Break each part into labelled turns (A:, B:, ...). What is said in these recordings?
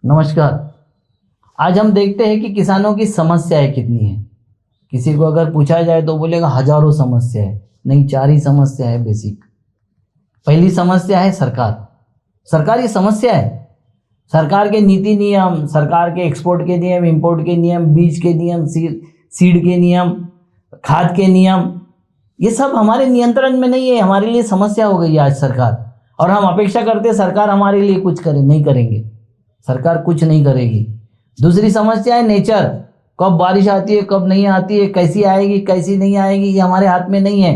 A: नमस्कार। आज हम देखते हैं कि किसानों की समस्याएं कितनी है। किसी को अगर पूछा जाए तो बोलेगा हजारों समस्या है। नहीं, 4 ही समस्या है बेसिक। पहली समस्या है सरकार। सरकार ये समस्या है। सरकार के नीति नियम, सरकार के एक्सपोर्ट के नियम, इंपोर्ट के नियम, बीज के नियम, सीड के नियम, खाद के नियम, ये सब हमारे नियंत्रण में नहीं है। हमारे लिए समस्या हो गई है आज सरकार। और हम अपेक्षा करते हैं सरकार हमारे लिए कुछ करे। नहीं करेंगे, सरकार कुछ नहीं करेगी। दूसरी समस्या है नेचर। कब बारिश आती है, कब नहीं आती है, कैसी आएगी, कैसी नहीं आएगी, ये हमारे हाथ में नहीं है।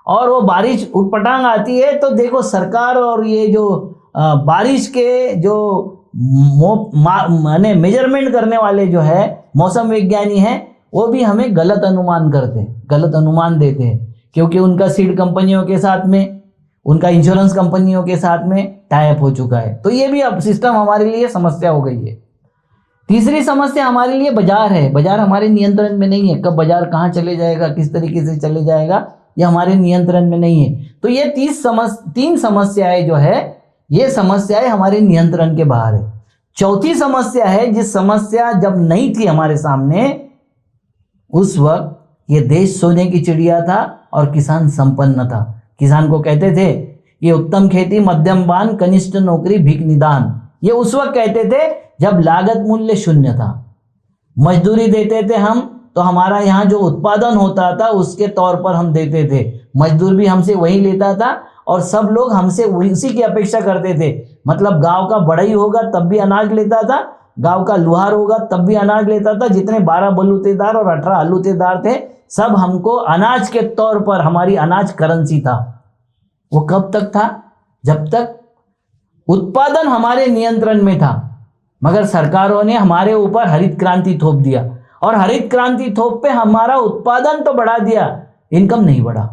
A: और वो बारिश उटपटांग आती है तो देखो सरकार और ये जो बारिश के जो माने मेजरमेंट करने वाले जो है मौसम विज्ञानी हैं, वो भी हमें गलत अनुमान करते हैं, गलत अनुमान देते हैं। क्योंकि उनका सीड कंपनियों के साथ में, उनका इंश्योरेंस कंपनियों के साथ में टाई अप हो चुका है। तो ये भी अब सिस्टम हमारे लिए समस्या हो गई है। तीसरी समस्या हमारे लिए बाजार है। बाजार हमारे नियंत्रण में नहीं है। कब बाजार कहाँ चले जाएगा, किस तरीके से चले जाएगा, ये हमारे नियंत्रण में नहीं है। तो ये 3 समस्याएं जो है, ये समस्याएं हमारे नियंत्रण के बाहर है। चौथी समस्या है, जिस समस्या जब नहीं थी हमारे सामने, उस वक्त ये देश सोने की चिड़िया था और किसान संपन्न था। किसान को कहते थे ये उत्तम खेती, मध्यम बान, कनिष्ठ नौकरी, भीख निदान। ये उस वक्त कहते थे जब लागत मूल्य शून्य था। मजदूरी देते थे हम, तो हमारा यहाँ जो उत्पादन होता था उसके तौर पर हम देते थे। मजदूर भी हमसे वही लेता था और सब लोग हमसे उसी की अपेक्षा करते थे। मतलब गांव का बढ़ई होगा तब भी अनाज लेता था, गांव का लुहार होगा तब भी अनाज लेता था। जितने 12 बलूतेदार और 18 आलूतेदार थे, सब हमको अनाज के तौर पर, हमारी अनाज करेंसी था। वो कब तक था? जब तक उत्पादन हमारे नियंत्रण में था। मगर सरकारों ने हमारे ऊपर हरित क्रांति थोप दिया और हरित क्रांति थोप पे हमारा उत्पादन तो बढ़ा दिया, इनकम नहीं बढ़ा।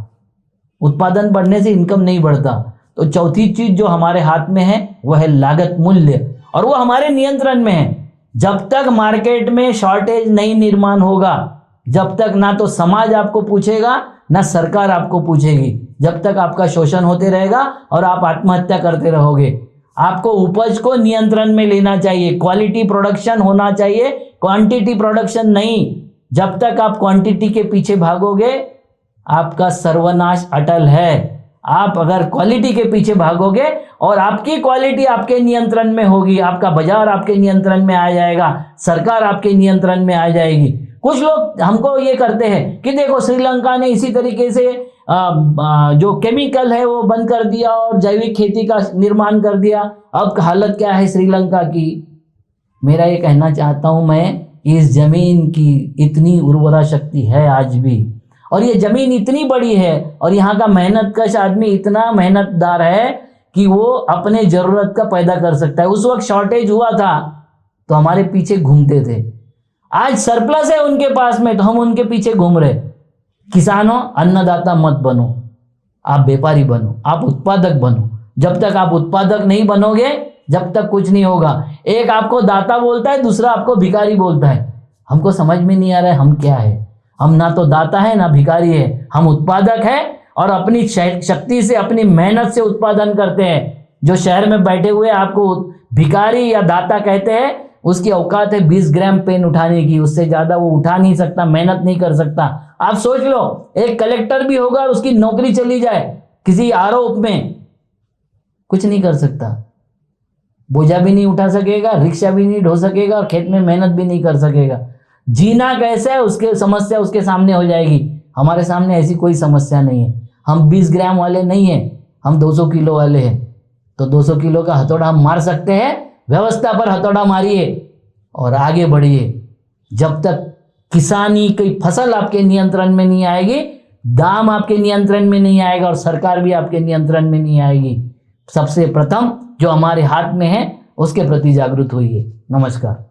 A: उत्पादन बढ़ने से इनकम नहीं बढ़ता। तो चौथी चीज जो हमारे हाथ में है वह है लागत मूल्य, और वो हमारे नियंत्रण में है। जब तक मार्केट में शॉर्टेज नहीं निर्माण होगा, जब तक ना तो समाज आपको पूछेगा ना सरकार आपको पूछेगी, जब तक आपका शोषण होते रहेगा और आप आत्महत्या करते रहोगे। आपको उपज को नियंत्रण में लेना चाहिए, क्वालिटी प्रोडक्शन होना चाहिए, क्वांटिटी प्रोडक्शन नहीं। जब तक आप क्वांटिटी के पीछे भागोगे, आपका सर्वनाश अटल है। आप अगर क्वालिटी के पीछे भागोगे और आपकी क्वालिटी आपके नियंत्रण में होगी, आपका बाजार आपके नियंत्रण में आ जाएगा, सरकार आपके नियंत्रण में आ जाएगी। कुछ लोग हमको ये करते हैं कि देखो श्रीलंका ने इसी तरीके से जो केमिकल है वो बंद कर दिया और जैविक खेती का निर्माण कर दिया। अब हालत क्या है श्रीलंका की? मेरा ये कहना चाहता हूं मैं, इस जमीन की इतनी उर्वरा शक्ति है आज भी, और ये जमीन इतनी बड़ी है और यहाँ का मेहनतकश आदमी इतना मेहनतदार है कि वो अपने जरूरत का पैदा कर सकता है। उस वक्त शॉर्टेज हुआ था तो हमारे पीछे घूमते थे। आज सरप्लस है उनके पास में तो हम उनके पीछे घूम रहे। किसानों, अन्नदाता मत बनो, आप व्यापारी बनो, आप उत्पादक बनो। जब तक आप उत्पादक नहीं बनोगे, जब तक कुछ नहीं होगा। एक आपको दाता बोलता है, दूसरा आपको भिखारी बोलता है। हमको समझ में नहीं आ रहा है हम क्या है। हम ना तो दाता है ना भिखारी है, हम उत्पादक है और अपनी शक्ति से, अपनी मेहनत से उत्पादन करते हैं। जो शहर में बैठे हुए आपको भिखारी या दाता कहते हैं, उसकी औकात है 20 ग्राम पेन उठाने की, उससे ज्यादा वो उठा नहीं सकता, मेहनत नहीं कर सकता। आप सोच लो, एक कलेक्टर भी होगा और उसकी नौकरी चली जाए किसी आरोप में, कुछ नहीं कर सकता। बोझा भी नहीं उठा सकेगा, रिक्शा भी नहीं ढो सकेगा और खेत में मेहनत भी नहीं कर सकेगा। जीना कैसे है उसके समस्या उसके सामने हो जाएगी। हमारे सामने ऐसी कोई समस्या नहीं है। हम 20 ग्राम वाले नहीं है, हम 200 किलो वाले हैं। तो 200 किलो का हथौड़ा हम मार सकते हैं। व्यवस्था पर हथौड़ा मारिए और आगे बढ़िए। जब तक किसानी की फसल आपके नियंत्रण में नहीं आएगी, दाम आपके नियंत्रण में नहीं आएगा और सरकार भी आपके नियंत्रण में नहीं आएगी। सबसे प्रथम जो हमारे हाथ में है उसके प्रति जागरूक होइए। नमस्कार।